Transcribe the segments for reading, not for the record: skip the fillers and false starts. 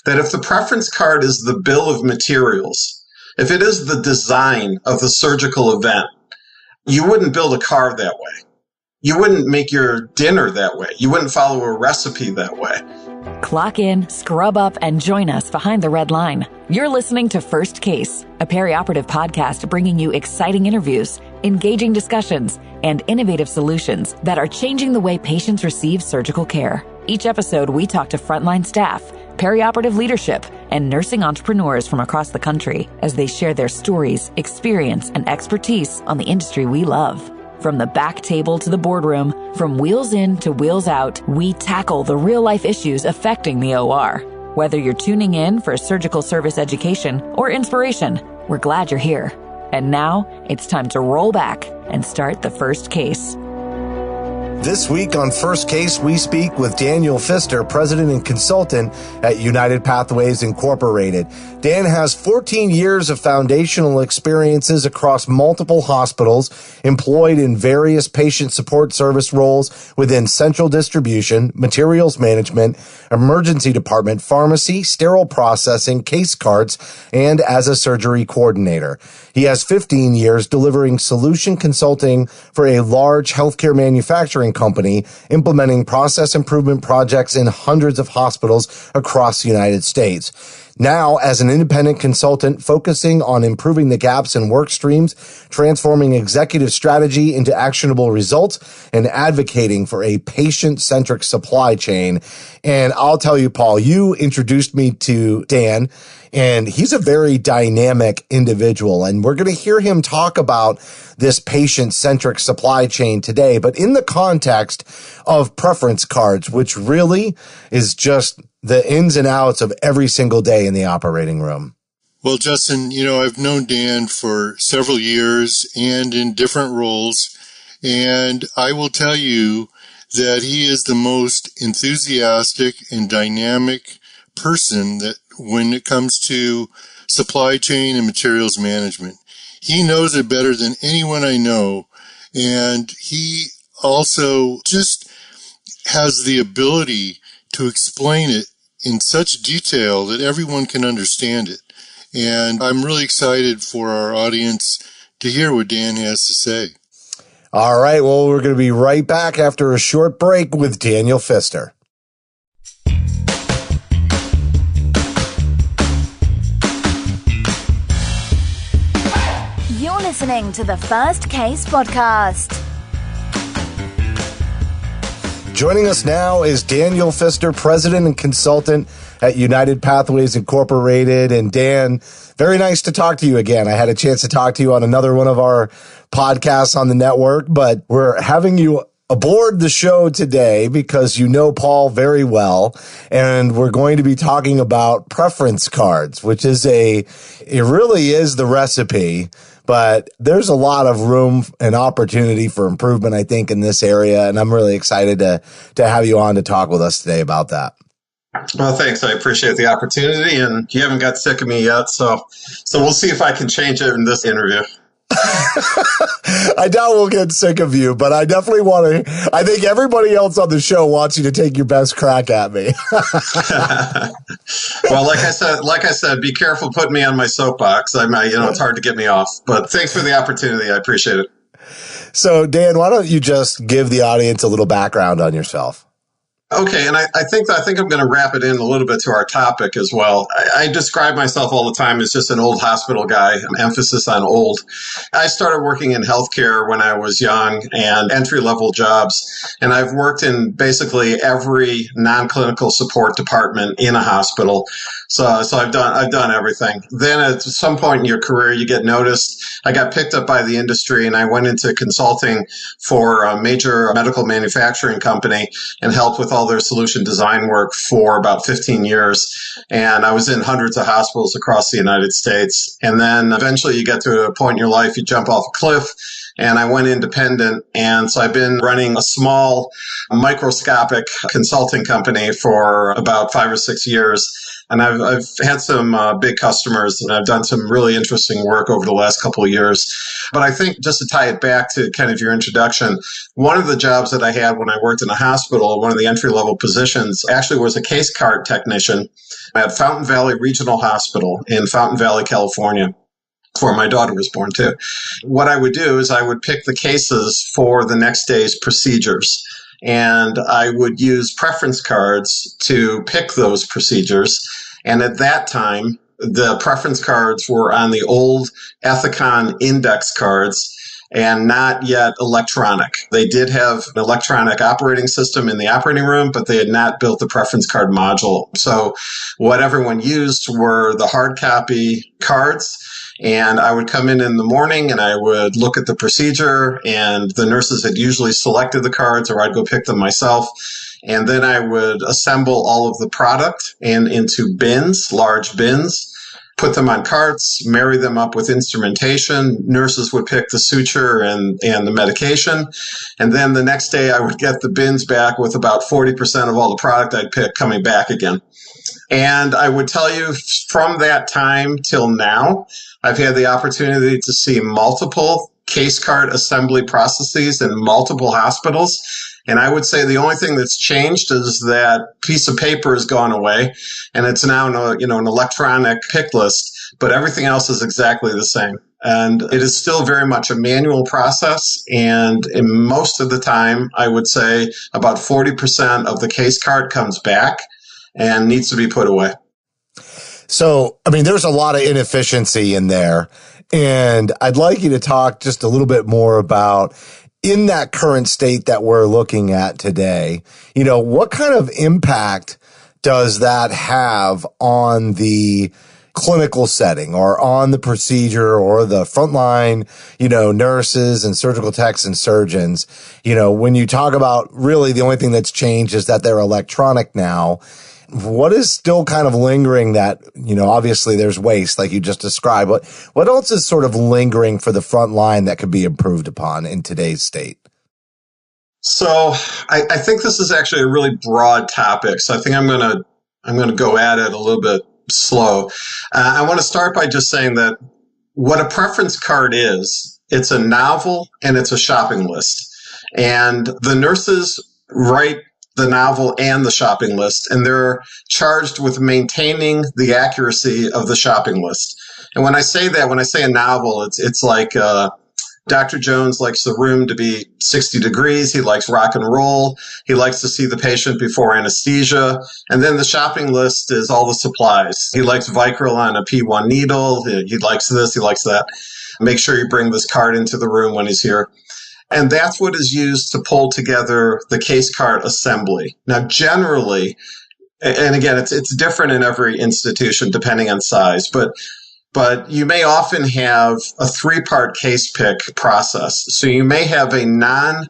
that if the preference card is the bill of materials, if it is the design of the surgical event, you wouldn't build a car that way. You wouldn't make your dinner that way. You wouldn't follow a recipe that way. Clock in, scrub up, and join us behind the red line. You're listening to First Case, a perioperative podcast bringing you exciting interviews, engaging discussions, and innovative solutions that are changing the way patients receive surgical care. Each episode, we talk to frontline staff, perioperative leadership, and nursing entrepreneurs from across the country as they share their stories, experience, and expertise on the industry we love. From the back table to the boardroom, from wheels in to wheels out, we tackle the real-life issues affecting the OR. Whether you're tuning in for surgical service education or inspiration, we're glad you're here. And now, it's time to roll back and start the first case. This week on First Case, we speak with Daniel Pfister, president and consultant at United Pathways Incorporated. Dan has 14 years of foundational experiences across multiple hospitals, employed in various patient support service roles within central distribution, materials management, emergency department, pharmacy, sterile processing, case carts, and as a surgery coordinator. He has 15 years delivering solution consulting for a large healthcare manufacturing company, implementing process improvement projects in hundreds of hospitals across the United States. Now, as an independent consultant focusing on improving the gaps in work streams, transforming executive strategy into actionable results, and advocating for a patient-centric supply chain. And I'll tell you, Paul, you introduced me to Dan, and he's a very dynamic individual, and we're going to hear him talk about this patient-centric supply chain today, but in the context of preference cards, which really is just the ins and outs of every single day in the operating room. Well, Justin, I've known Dan for several years and in different roles, and I will tell you that he is the most enthusiastic and dynamic person that when it comes to supply chain and materials management. He knows it better than anyone I know, and he also just has the ability to explain it in such detail that everyone can understand it. And I'm really excited for our audience to hear what Dan has to say. All right, well, we're going to be right back after a short break with Daniel Pfister. You're listening to the First Case podcast. Joining us now is Daniel Pfister, president and consultant at United Pathways Incorporated. And Dan, very nice to talk to you again. I had a chance to talk to you on another one of our podcasts on the network, but we're having you aboard the show today because you know Paul very well, and we're going to be talking about preference cards, which is it really is the recipe, but there's a lot of room and opportunity for improvement, I think, in this area, and I'm really excited to have you on to talk with us today about that. Well, thanks. I appreciate the opportunity, and you haven't got sick of me yet, so we'll see if I can change it in this interview. I doubt we'll get sick of you, but I definitely want to. I think everybody else on the show wants you to take your best crack at me. Well, like I said, be careful putting me on my soapbox. It's hard to get me off, but thanks for the opportunity. I appreciate it. So, Dan, why don't you just give the audience a little background on yourself? Okay, and I think I'm going to wrap it in a little bit to our topic as well. I describe myself all the time as just an old hospital guy, an emphasis on old. I started working in healthcare when I was young and entry-level jobs, and I've worked in basically every non-clinical support department in a hospital. So I've done everything. Then at some point in your career, you get noticed. I got picked up by the industry, and I went into consulting for a major medical manufacturing company and helped with all their solution design work for about 15 years. And I was in hundreds of hospitals across the United States. And then eventually you get to a point in your life, you jump off a cliff. And I went independent. And so I've been running a small microscopic consulting company for about 5 or 6 years. And I've had some big customers, and I've done some really interesting work over the last couple of years. But I think just to tie it back to kind of your introduction, one of the jobs that I had when I worked in a hospital, one of the entry-level positions, actually was a case cart technician at Fountain Valley Regional Hospital in Fountain Valley, California, where my daughter was born too. What I would do is I would pick the cases for the next day's procedures. And I would use preference cards to pick those procedures. And at that time, the preference cards were on the old Ethicon index cards and not yet electronic. They did have an electronic operating system in the operating room, but they had not built the preference card module. So what everyone used were the hard copy cards. And I would come in the morning and I would look at the procedure, and the nurses had usually selected the cards, or I'd go pick them myself. And then I would assemble all of the product into bins, large bins, put them on carts, marry them up with instrumentation. Nurses would pick the suture and the medication. And then the next day I would get the bins back with about 40% of all the product I'd pick coming back again. And I would tell you, from that time till now, I've had the opportunity to see multiple case cart assembly processes in multiple hospitals. And I would say the only thing that's changed is that piece of paper has gone away, and it's now an electronic pick list, but everything else is exactly the same. And it is still very much a manual process. And in most of the time, I would say about 40% of the case cart comes back and needs to be put away. So, I mean, there's a lot of inefficiency in there. And I'd like you to talk just a little bit more about, in that current state that we're looking at today, what kind of impact does that have on the clinical setting or on the procedure or the frontline, nurses and surgical techs and surgeons? When you talk about really the only thing that's changed is that they're electronic now. What is still kind of lingering that, obviously there's waste like you just described, but what else is sort of lingering for the front line that could be improved upon in today's state? So I think this is actually a really broad topic. So I think I'm going to go at it a little bit slow. I want to start by just saying that what a preference card is, it's a novel and it's a shopping list. And the nurses write the novel and the shopping list, and they're charged with maintaining the accuracy of the shopping list. And when I say a novel, it's like Dr. Jones likes the room to be 60 degrees. He likes rock and roll. He likes to see the patient before anesthesia. And then the shopping list is all the supplies. He likes Vicryl on a P1 needle. He likes this. He likes that. Make sure you bring this card into the room when he's here. And that's what is used to pull together the case cart assembly. Now, generally, and again, it's different in every institution depending on size, but you may often have a 3-part case pick process. So you may have a non-surgical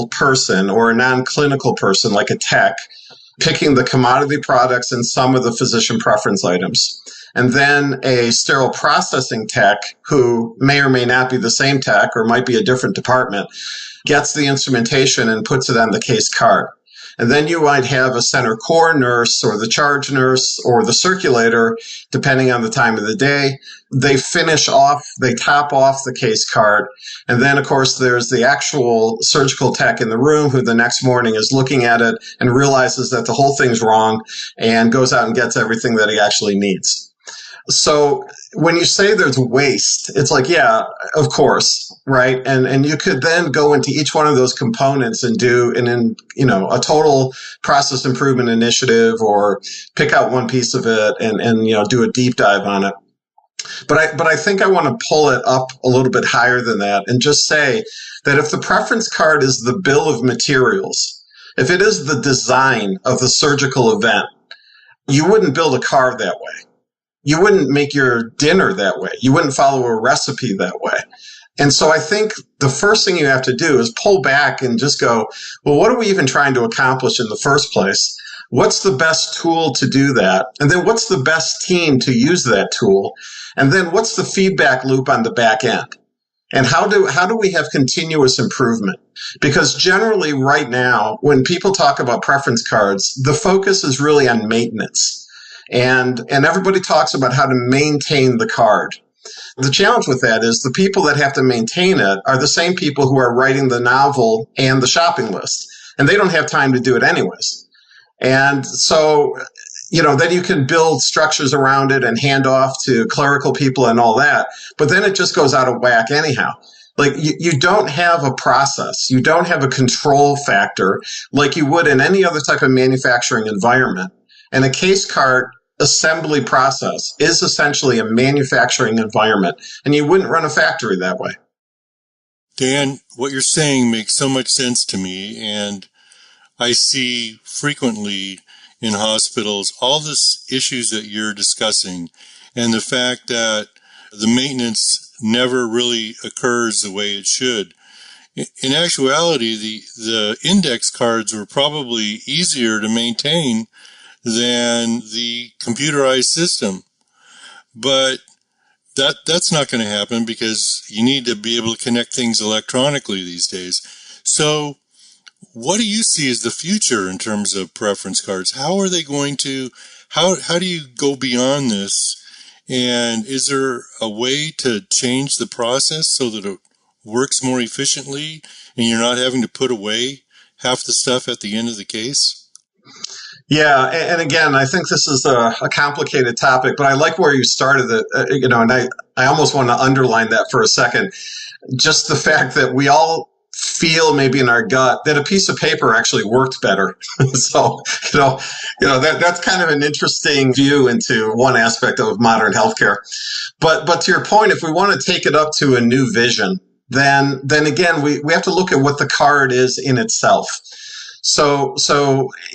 person or a non-clinical person, like a tech, picking the commodity products and some of the physician preference items. And then a sterile processing tech, who may or may not be the same tech or might be a different department, gets the instrumentation and puts it on the case cart. And then you might have a center core nurse or the charge nurse or the circulator, depending on the time of the day. They top off the case cart. And then, of course, there's the actual surgical tech in the room who the next morning is looking at it and realizes that the whole thing's wrong and goes out and gets everything that he actually needs. So when you say there's waste, it's like, yeah, of course, right? And you could then go into each one of those components and do a total process improvement initiative, or pick out one piece of it and do a deep dive on it. But I think I want to pull it up a little bit higher than that and just say that if the preference card is the bill of materials, if it is the design of the surgical event, you wouldn't build a car that way. You wouldn't make your dinner that way. You wouldn't follow a recipe that way. And so I think the first thing you have to do is pull back and just go, well, what are we even trying to accomplish in the first place? What's the best tool to do that? And then what's the best team to use that tool? And then what's the feedback loop on the back end? And how do we have continuous improvement? Because generally right now, when people talk about preference cards, the focus is really on maintenance. And everybody talks about how to maintain the card. The challenge with that is the people that have to maintain it are the same people who are writing the novel and the shopping list, and they don't have time to do it anyways. And so, then you can build structures around it and hand off to clerical people and all that, but then it just goes out of whack anyhow. Like you don't have a process. You don't have a control factor like you would in any other type of manufacturing environment. And a case cart assembly process is essentially a manufacturing environment, and you wouldn't run a factory that way. Dan, what you're saying makes so much sense to me, and I see frequently in hospitals all this issues that you're discussing, and the fact that the maintenance never really occurs the way it should. In actuality, the index cards were probably easier to maintain than the computerized system. But that's not going to happen because you need to be able to connect things electronically these days. So what do you see as the future in terms of preference cards? How are they going to, how do you go beyond this? And is there a way to change the process so that it works more efficiently and you're not having to put away half the stuff at the end of the case? Yeah, and again, I think this is a complicated topic, but I like where you started it, and I almost want to underline that for a second. Just the fact that we all feel maybe in our gut that a piece of paper actually worked better. So, that's kind of an interesting view into one aspect of modern healthcare. But to your point, if we want to take it up to a new vision, then again, we have to look at what the card is in itself. So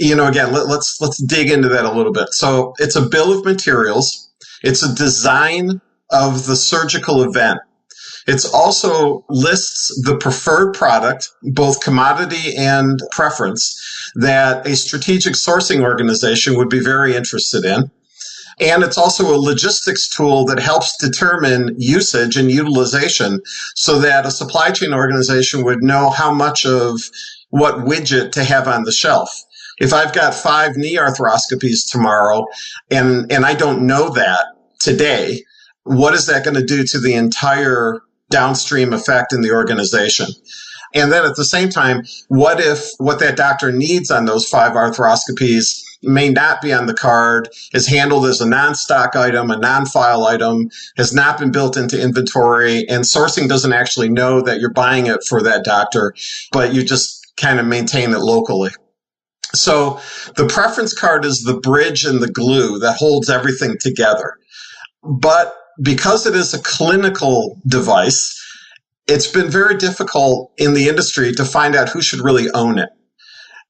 again, let's dig into that a little bit. So it's a bill of materials. It's a design of the surgical event. It's also lists the preferred product, both commodity and preference, that a strategic sourcing organization would be very interested in. And it's also a logistics tool that helps determine usage and utilization so that a supply chain organization would know how much of what widget to have on the shelf. If I've got 5 knee arthroscopies tomorrow and I don't know that today, what is that going to do to the entire downstream effect in the organization? And then at the same time, what if what that doctor needs on those 5 arthroscopies may not be on the card, is handled as a non-stock item, a non-file item, has not been built into inventory, and sourcing doesn't actually know that you're buying it for that doctor, but you just kind of maintain it locally. So the preference card is the bridge and the glue that holds everything together. But because it is a clinical device, it's been very difficult in the industry to find out who should really own it.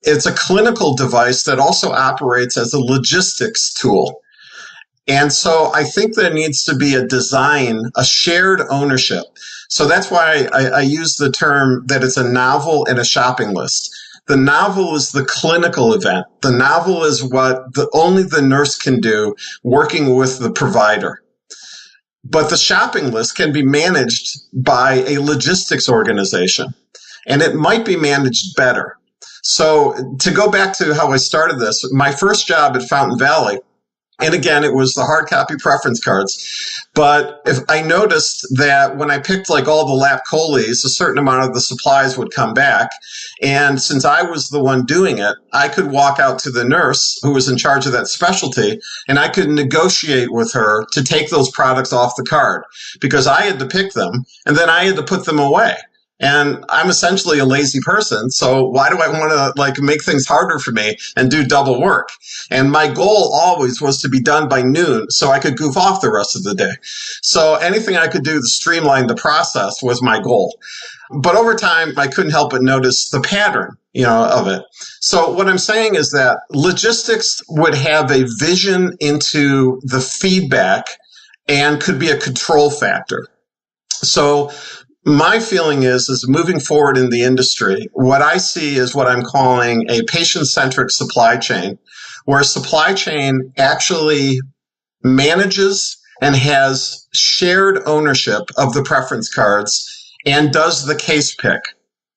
It's a clinical device that also operates as a logistics tool. And so I think there needs to be a design, a shared ownership. So that's why I use the term that it's a novel and a shopping list. The novel is the clinical event. The novel is what only the nurse can do working with the provider. But the shopping list can be managed by a logistics organization, and it might be managed better. So to go back to how I started this, my first job at Fountain Valley, and again, it was the hard copy preference cards. But if I noticed that when I picked like all the lap choles, a certain amount of the supplies would come back. And since I was the one doing it, I could walk out to the nurse who was in charge of that specialty, and I could negotiate with her to take those products off the card because I had to pick them and then I had to put them away. And I'm essentially a lazy person, so why do I want to make things harder for me and do double work? And my goal always was to be done by noon so I could goof off the rest of the day. So anything I could do to streamline the process was my goal. But over time, I couldn't help but notice the pattern, of it. So what I'm saying is that logistics would have a vision into the feedback and could be a control factor. So my feeling is moving forward in the industry, what I see is what I'm calling a patient-centric supply chain, where supply chain actually manages and has shared ownership of the preference cards and does the case pick,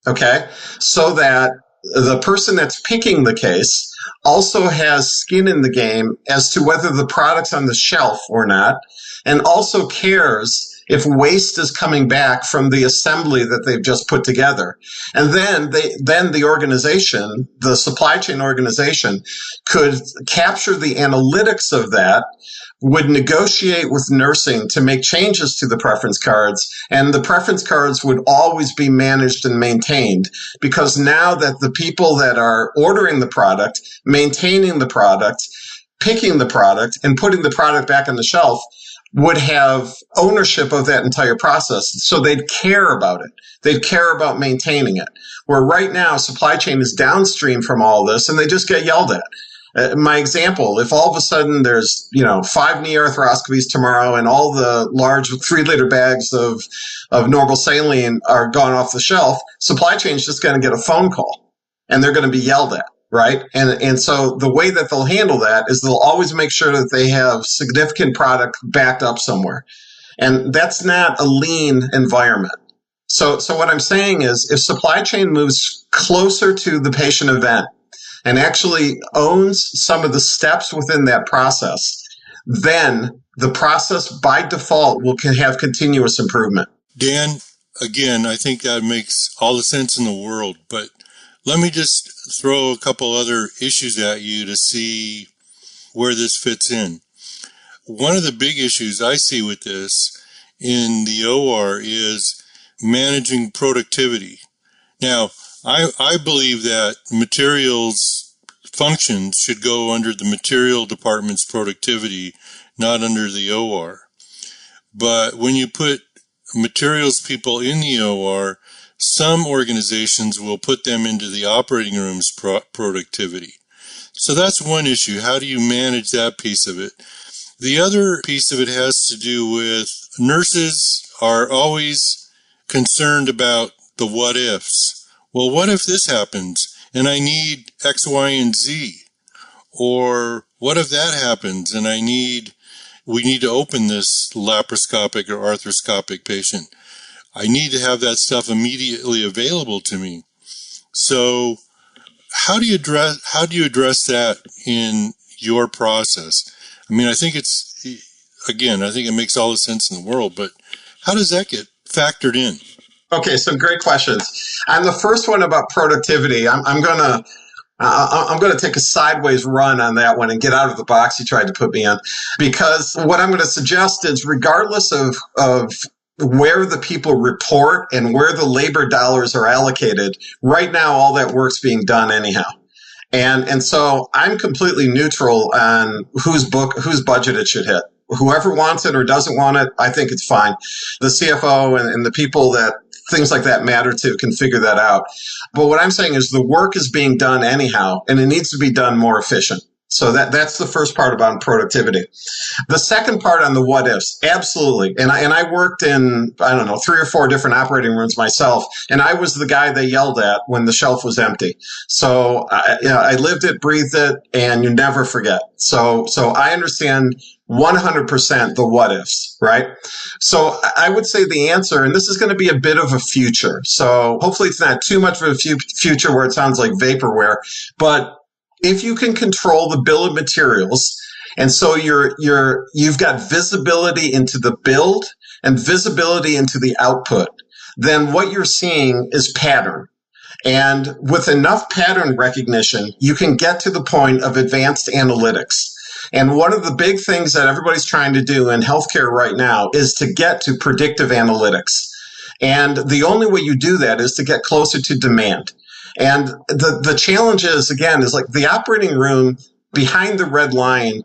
okay? So that the person that's picking the case also has skin in the game as to whether the product's on the shelf or not, and also cares if waste is coming back from the assembly that they've just put together. And then the organization, the supply chain organization, could capture the analytics of that, would negotiate with nursing to make changes to the preference cards, and the preference cards would always be managed and maintained, because now that the people that are ordering the product, maintaining the product, picking the product, and putting the product back on the shelf would have ownership of that entire process. So they'd care about it. They'd care about maintaining it. Where right now, supply chain is downstream from all this, and they just get yelled at. My example, if all of a sudden there's, 5 knee arthroscopies tomorrow and all the large 3-liter bags of normal saline are gone off the shelf, supply chain is just going to get a phone call and they're going to be yelled at, right? And so the way that they'll handle that is they'll always make sure that they have significant product backed up somewhere. And that's not a lean environment. So what I'm saying is if supply chain moves closer to the patient event, and actually owns some of the steps within that process, then the process by default will have continuous improvement. Dan, again, I think that makes all the sense in the world, but let me just throw a couple other issues at you to see where this fits in. One of the big issues I see with this in the OR is managing productivity. Now, I believe that materials functions should go under the material department's productivity, not under the OR. But when you put materials people in the OR, some organizations will put them into the operating room's productivity. So that's one issue. How do you manage that piece of it? The other piece of it has to do with nurses are always concerned about the what ifs. Well, what if this happens and I need X, Y, and Z? Or what if that happens and we need to open this laparoscopic or arthroscopic patient? I need to have that stuff immediately available to me. So how do you address that in your process? I mean, I think it makes all the sense in the world, but how does that get factored in? Okay, so great questions. On the first one about productivity, I'm gonna take a sideways run on that one and get out of the box you tried to put me in, because what I'm going to suggest is, regardless of where the people report and where the labor dollars are allocated, right now all that work's being done anyhow. And so I'm completely neutral on whose budget it should hit. Whoever wants it or doesn't want it, I think it's fine. The CFO and the people that things like that matter to can figure that out. But what I'm saying is the work is being done anyhow, and it needs to be done more efficient. So that's the first part about productivity. The second part on the what ifs, absolutely. And I worked in, 3 or 4 different operating rooms myself, and I was the guy they yelled at when the shelf was empty. So I lived it, breathed it, and you never forget. So I understand 100% the what ifs, right? So I would say the answer, and this is going to be a bit of a future. So hopefully it's not too much of a future where it sounds like vaporware, but if you can control the bill of materials, and so you've got visibility into the build and visibility into the output, then what you're seeing is pattern. And with enough pattern recognition, you can get to the point of advanced analytics. And one of the big things that everybody's trying to do in healthcare right now is to get to predictive analytics. And the only way you do that is to get closer to demand. And the challenge is like the operating room behind the red line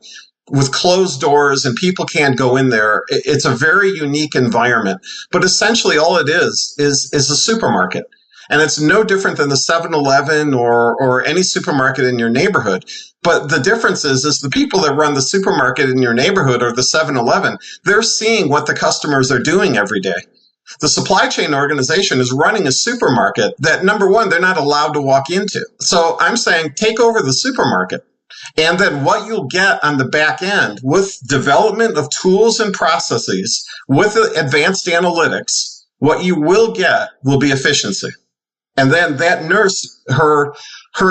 with closed doors and people can't go in there. It's a very unique environment. But essentially all it is a supermarket. And it's no different than the 7-Eleven or any supermarket in your neighborhood. But the difference is the people that run the supermarket in your neighborhood or the 7-Eleven, they're seeing what the customers are doing every day. The supply chain organization is running a supermarket that, number one, they're not allowed to walk into. So I'm saying take over the supermarket. And then what you'll get on the back end with development of tools and processes, with advanced analytics, what you will get will be efficiency. And then that nurse, her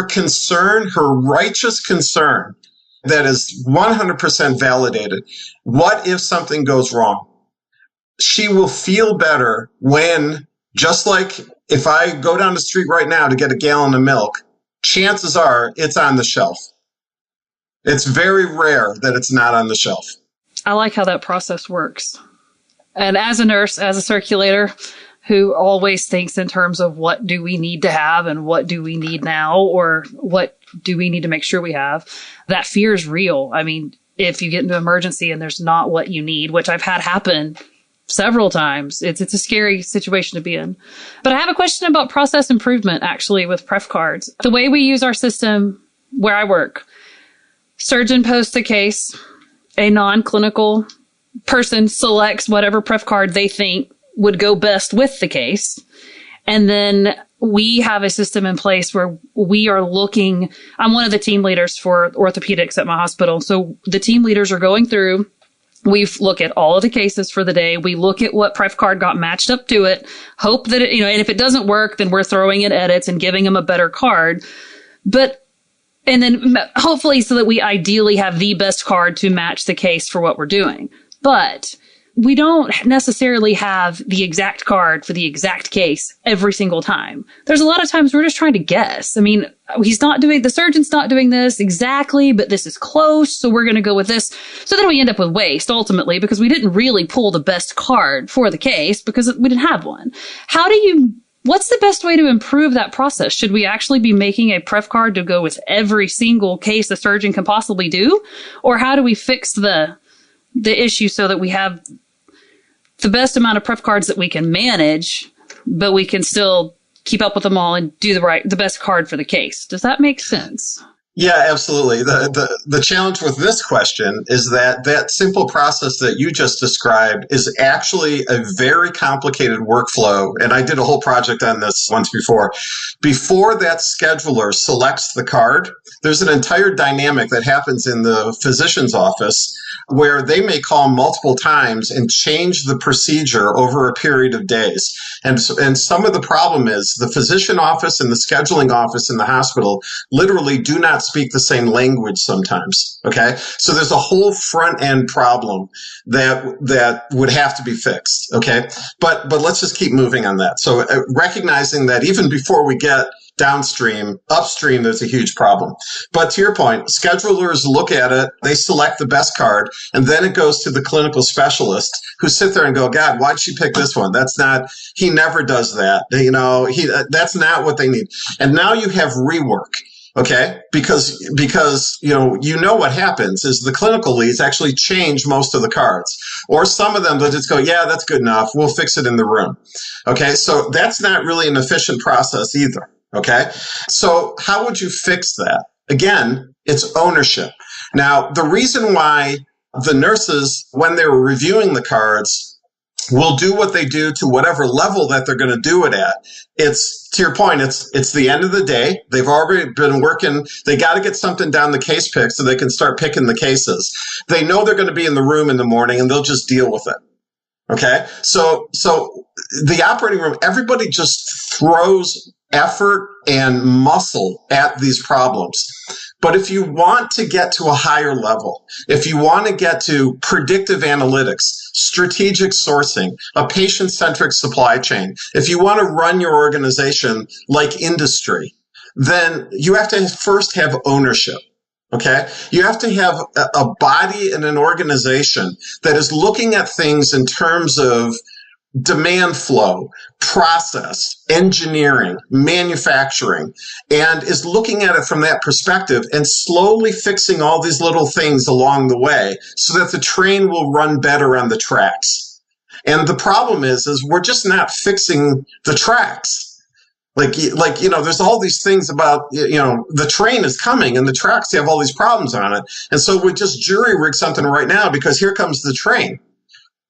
concern, her righteous concern that is 100% validated. What if something goes wrong? she will feel better when, just like if I go down the street right now to get a gallon of milk, chances are it's on the shelf. It's very rare that it's not on the shelf. I like how that process works. And as a nurse, as a circulator who always thinks in terms of what do we need to have and what do we need now, or what do we need to make sure we have, that fear is real. I mean, if you get into emergency and there's not what you need, which I've had happen several times, it's a scary situation to be in. But I have a question about process improvement, actually, with Pref cards. The way we use our system where I work, surgeon posts a case, a non-clinical person selects whatever Pref card they think would go best with the case. And then we have a system in place where we are looking. I'm one of the team leaders for orthopedics at my hospital. So the team leaders are going through. We look at all of the cases for the day. We look at what Pref card got matched up to it, hope that it, and if it doesn't work, then we're throwing in edits and giving them a better card. And then hopefully so that we ideally have the best card to match the case for what we're doing. But we don't necessarily have the exact card for the exact case every single time. There's a lot of times we're just trying to guess. I mean, the surgeon's not doing this exactly, but this is close, so we're going to go with this. So then we end up with waste ultimately because we didn't really pull the best card for the case because we didn't have one. What's the best way to improve that process? Should we actually be making a Pref card to go with every single case the surgeon can possibly do? Or how do we fix the issue so that we have the best amount of Pref cards that we can manage, but we can still keep up with them all and do the best card for the case? Does that make sense? Yeah, absolutely. The challenge with this question is that simple process that you just described is actually a very complicated workflow. And I did a whole project on this once before. Before that scheduler selects the card, there's an entire dynamic that happens in the physician's office where they may call multiple times and change the procedure over a period of days. And some of the problem is the physician office and the scheduling office in the hospital literally do not speak the same language sometimes. Okay. So there's a whole front end problem that would have to be fixed. Okay. But let's just keep moving on that. So recognizing that even before we get downstream, upstream, there's a huge problem. But to your point, schedulers look at it, they select the best card, and then it goes to the clinical specialist who sit there and go, God, why'd she pick this one? He never does that. That's not what they need. And now you have rework. Okay. Because, what happens is the clinical leads actually change most of the cards, or some of them they'll just go, yeah, that's good enough. We'll fix it in the room. Okay. So that's not really an efficient process either. Okay. So how would you fix that? Again, it's ownership. Now, the reason why the nurses, when they were reviewing the cards, will do what they do to whatever level that they're going to do it at. It's, to your point, it's the end of the day. They've already been working. They got to get something down the case pick so they can start picking the cases. They know they're going to be in the room in the morning and they'll just deal with it. Okay. So the operating room, everybody just throws effort and muscle at these problems. But if you want to get to a higher level, if you want to get to predictive analytics, strategic sourcing, a patient-centric supply chain, if you want to run your organization like industry, then you have to first have ownership. Okay. You have to have a body and an organization that is looking at things in terms of demand flow, process, engineering, manufacturing, and is looking at it from that perspective and slowly fixing all these little things along the way so that the train will run better on the tracks. And the problem is we're just not fixing the tracks. There's all these things about, the train is coming and the tracks have all these problems on it. And so we just jury rig something right now because here comes the train.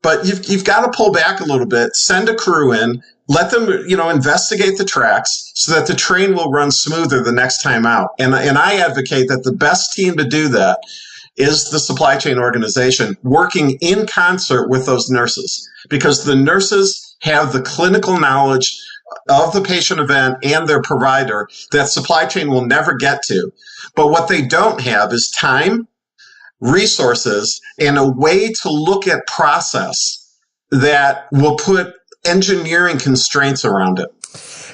But you've got to pull back a little bit, send a crew in, let them, investigate the tracks so that the train will run smoother the next time out. And I advocate that the best team to do that is the supply chain organization working in concert with those nurses, because the nurses have the clinical knowledge of the patient event and their provider that supply chain will never get to. But what they don't have is time, resources, and a way to look at process that will put engineering constraints around it.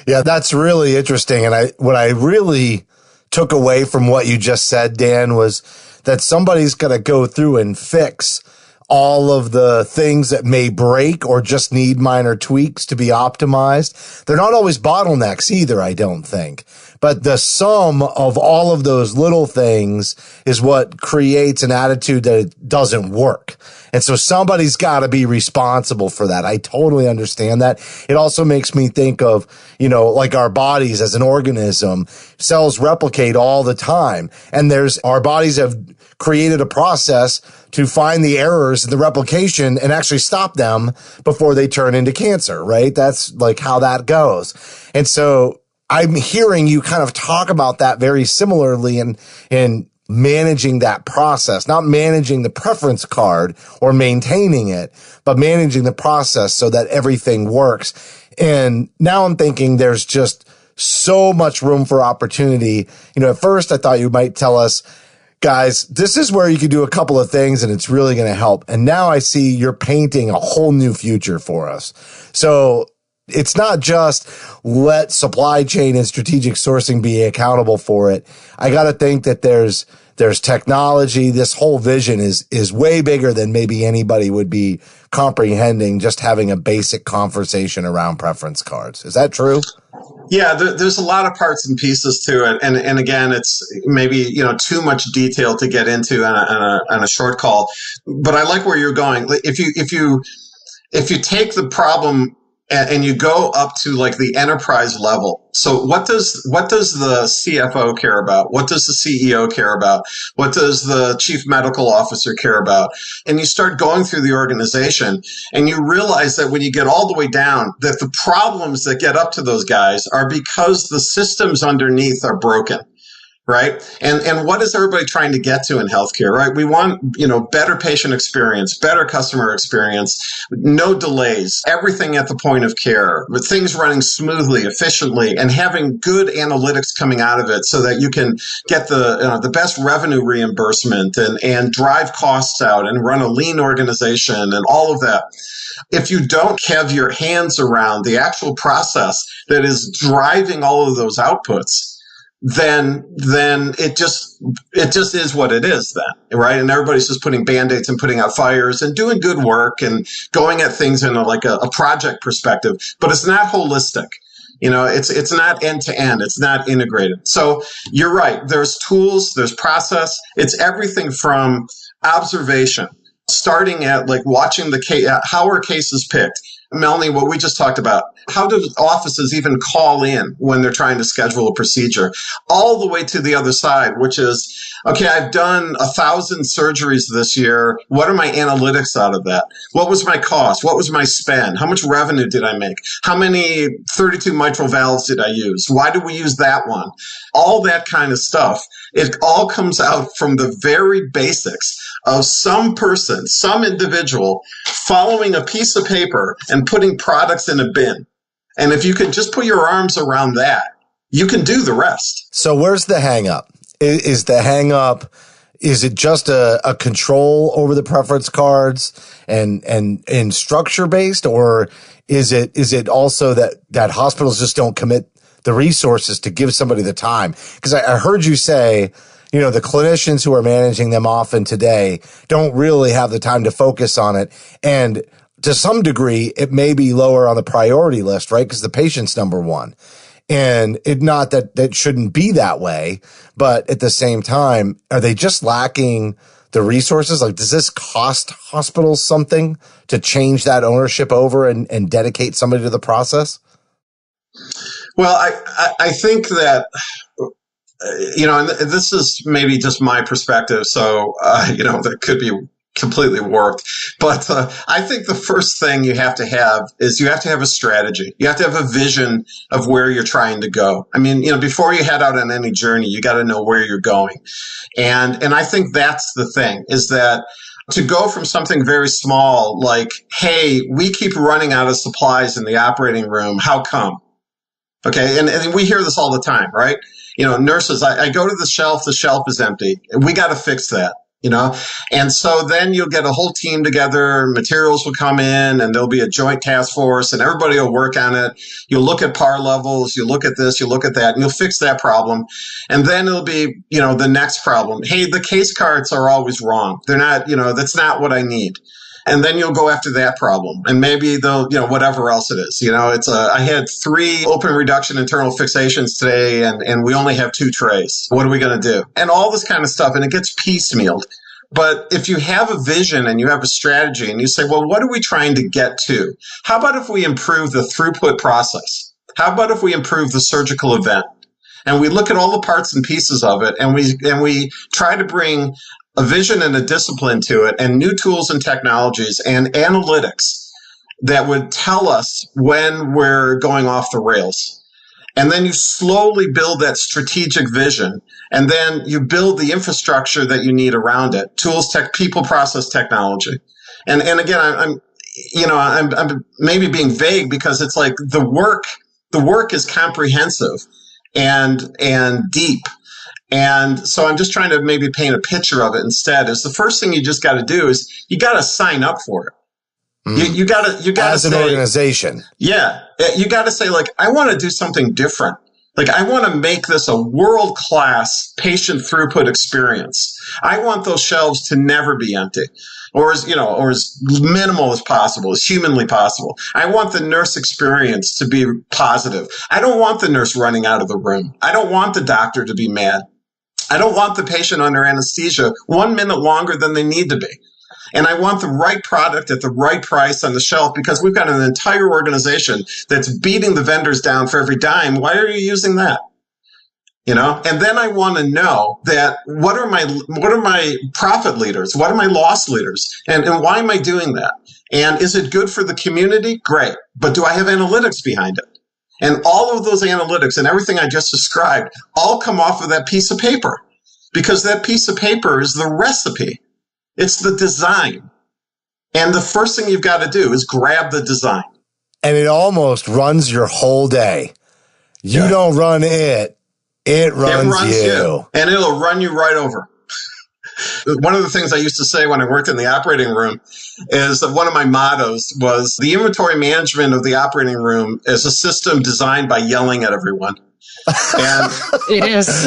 Yeah, that's really interesting. And what I really took away from what you just said, Dan, was that somebody's going to go through and fix all of the things that may break or just need minor tweaks to be optimized. They're not always bottlenecks either, I don't think. But the sum of all of those little things is what creates an attitude that it doesn't work. And so somebody's got to be responsible for that. I totally understand that. It also makes me think of, like our bodies as an organism. Cells replicate all the time. And our bodies have created a process to find the errors in the replication and actually stop them before they turn into cancer, right? That's like how that goes. And so I'm hearing you kind of talk about that very similarly in managing that process, not managing the preference card or maintaining it, but managing the process so that everything works. And now I'm thinking there's just so much room for opportunity. At first I thought you might tell us, guys, this is where you can do a couple of things and it's really going to help. And now I see you're painting a whole new future for us. So it's not just let supply chain and strategic sourcing be accountable for it. I got to think that there's technology. This whole vision is way bigger than maybe anybody would be comprehending just having a basic conversation around preference cards. Is that true? Yeah, there's a lot of parts and pieces to it, and again, it's maybe too much detail to get into on a short call. But I like where you're going. If you take the problem and you go up to like the enterprise level. So what does the CFO care about? What does the CEO care about? What does the chief medical officer care about? And you start going through the organization and you realize that when you get all the way down, that the problems that get up to those guys are because the systems underneath are broken. Right. And what is everybody trying to get to in healthcare? Right. We want, better patient experience, better customer experience, no delays, everything at the point of care, with things running smoothly, efficiently, and having good analytics coming out of it so that you can get the best revenue reimbursement and drive costs out and run a lean organization and all of that. If you don't have your hands around the actual process that is driving all of those outputs, then it just is what it is then, right? And everybody's just putting Band-Aids and putting out fires and doing good work and going at things in a project perspective, but it's not holistic. It's not end to end. It's not integrated. So you're right. There's tools, there's process. It's everything from observation, starting at like watching the case, how are cases picked? Melanie, what we just talked about, how do offices even call in when they're trying to schedule a procedure? All the way to the other side, which is, okay, I've done 1,000 surgeries this year. What are my analytics out of that? What was my cost? What was my spend? How much revenue did I make? How many 32 mitral valves did I use? Why did we use that one? All that kind of stuff. It all comes out from the very basics of some person, some individual following a piece of paper and putting products in a bin. And if you can just put your arms around that, you can do the rest. So where's the hang up? Is the hang up, is it just a control over the preference cards and structure based, or is it also that hospitals just don't commit the resources to give somebody the time? Because I heard you say, the clinicians who are managing them often today don't really have the time to focus on it. And to some degree, it may be lower on the priority list, right? Because the patient's number one. And not that shouldn't be that way, but at the same time, are they just lacking the resources? Like, does this cost hospitals something to change that ownership over and dedicate somebody to the process? Well, I think that, and this is maybe just my perspective, so, that could be completely warped. But I think the first thing you have to have is you have to have a strategy. You have to have a vision of where you're trying to go. I mean, before you head out on any journey, you got to know where you're going. And I think that's the thing, is that to go from something very small, like, hey, we keep running out of supplies in the operating room. How come? Okay. And we hear this all the time, right? Nurses, I go to the shelf is empty. We got to fix that. And so then you'll get a whole team together, materials will come in, and there'll be a joint task force, and everybody will work on it. You'll look at par levels, you'll look at this, you'll look at that, and you'll fix that problem. And then it'll be, the next problem. Hey, the case cards are always wrong. They're not, that's not what I need. And then you'll go after that problem. And maybe they'll, whatever else it is. I had 3 open reduction internal fixations today, and we only have 2 trays. What are we going to do? And all this kind of stuff. And it gets piecemealed. But if you have a vision and you have a strategy and you say, well, what are we trying to get to? How about if we improve the throughput process? How about if we improve the surgical event? And we look at all the parts and pieces of it, and we try to bring a vision and a discipline to it, and new tools and technologies and analytics that would tell us when we're going off the rails. And then you slowly build that strategic vision, and then you build the infrastructure that you need around it, tools, people, process, technology. And again, I'm maybe being vague because it's like the work is comprehensive and deep. And so I'm just trying to maybe paint a picture of it instead. Is the first thing you just got to do is you got to sign up for it. You got to as an organization. Yeah. You got to say, like, I want to do something different. Like, I want to make this a world-class patient throughput experience. I want those shelves to never be empty, or as minimal as possible, as humanly possible. I want the nurse experience to be positive. I don't want the nurse running out of the room. I don't want the doctor to be mad. I don't want the patient under anesthesia 1 minute longer than they need to be. And I want the right product at the right price on the shelf, because we've got an entire organization that's beating the vendors down for every dime. Why are you using that? And then I want to know that what are my profit leaders? What are my loss leaders? And why am I doing that? And is it good for the community? Great. But do I have analytics behind it? And all of those analytics and everything I just described all come off of that piece of paper, because that piece of paper is the recipe. It's the design. And the first thing you've got to do is grab the design. And it almost runs your whole day. You don't run it. It runs you. And it'll run you right over. One of the things I used to say when I worked in the operating room is that one of my mottos was the inventory management of the operating room is a system designed by yelling at everyone. And it is.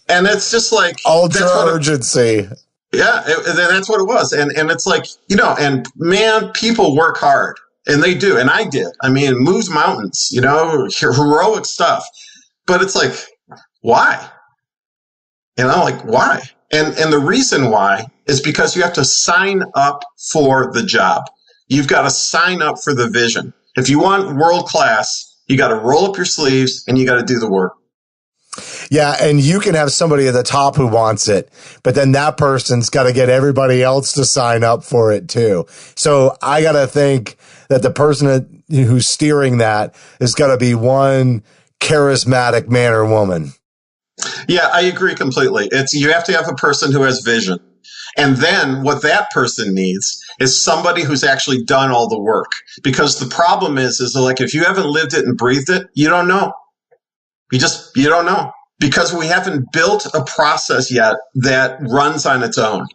And it's just like ultra urgency. Yeah, that's what it was. And it's like, and man, people work hard, and they do. And I did. I mean, it moves mountains, heroic stuff. But it's like, why? Why? And the reason why is because you have to sign up for the job. You've got to sign up for the vision. If you want world class, you got to roll up your sleeves and you got to do the work. Yeah, and you can have somebody at the top who wants it, but then that person's got to get everybody else to sign up for it too. So I got to think that the person who's steering that is going to be one charismatic man or woman. Yeah, I agree completely. You have to have a person who has vision. And then what that person needs is somebody who's actually done all the work. Because the problem is like, if you haven't lived it and breathed it, you don't know. You don't know. Because we haven't built a process yet that runs on its own.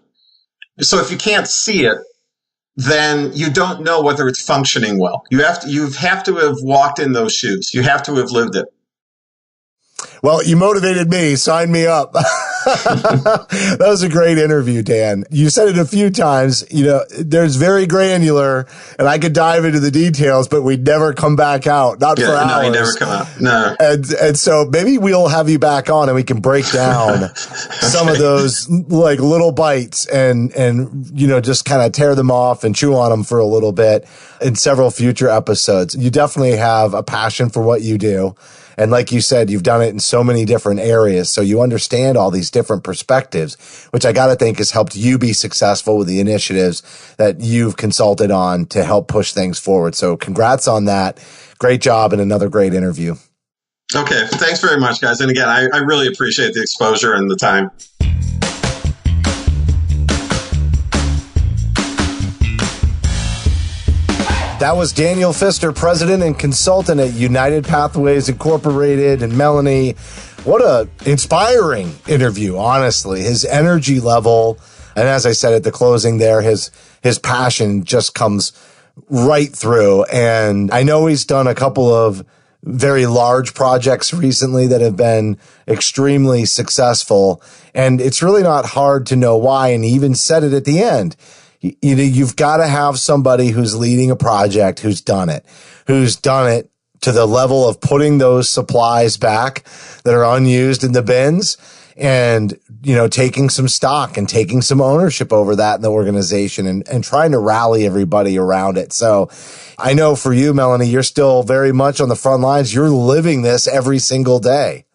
So if you can't see it, then you don't know whether it's functioning well. You have to have walked in those shoes. You have to have lived it. Well, you motivated me. Sign me up. That was a great interview, Dan. You said it a few times, there's very granular, and I could dive into the details, but we'd never come back out. Not for hours. No, you never come out. No. And so maybe we'll have you back on and we can break down some of those like little bites and just kind of tear them off and chew on them for a little bit in several future episodes. You definitely have a passion for what you do. And like you said, you've done it in so many different areas. So you understand all these different perspectives, which I got to think has helped you be successful with the initiatives that you've consulted on to help push things forward. So congrats on that. Great job and another great interview. Okay. Thanks very much, guys. And again, I really appreciate the exposure and the time. That was Daniel Pfister, president and consultant at United Pathways Incorporated. And Melanie, what a inspiring interview, honestly. His energy level, and as I said at the closing there, his passion just comes right through. And I know he's done a couple of very large projects recently that have been extremely successful. And it's really not hard to know why. And he even said it at the end. You've got to have somebody who's leading a project who's done it to the level of putting those supplies back that are unused in the bins and, taking some stock and taking some ownership over that in the organization and trying to rally everybody around it. So I know for you, Melanie, you're still very much on the front lines. You're living this every single day.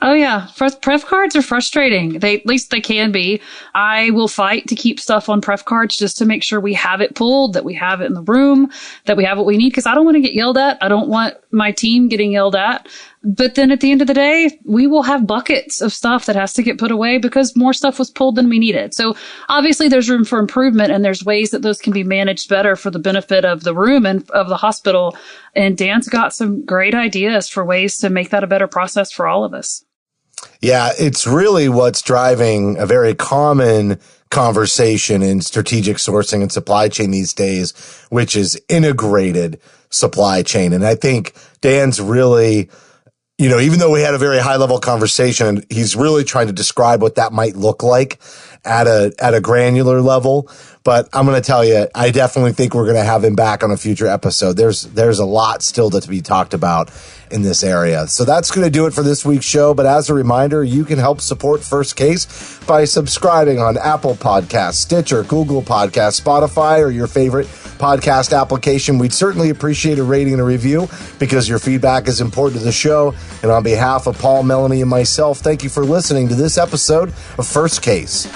Oh, yeah. Pref cards are frustrating. At least they can be. I will fight to keep stuff on Pref cards just to make sure we have it pulled, that we have it in the room, that we have what we need, because I don't want to get yelled at. I don't want my team getting yelled at. But then at the end of the day, we will have buckets of stuff that has to get put away because more stuff was pulled than we needed. So obviously there's room for improvement, and there's ways that those can be managed better for the benefit of the room and of the hospital. And Dan's got some great ideas for ways to make that a better process for all of us. Yeah, it's really what's driving a very common conversation in strategic sourcing and supply chain these days, which is integrated supply chain. And I think Dan's really, even though we had a very high level conversation, he's really trying to describe what that might look like at a granular level. But I'm going to tell you, I definitely think we're going to have him back on a future episode. There's a lot still to be talked about in this area. So that's going to do it for this week's show. But as a reminder, you can help support First Case by subscribing on Apple Podcasts, Stitcher, Google Podcasts, Spotify, or your favorite podcast application. We'd certainly appreciate a rating and a review because your feedback is important to the show. And on behalf of Paul, Melanie, and myself, thank you for listening to this episode of First Case.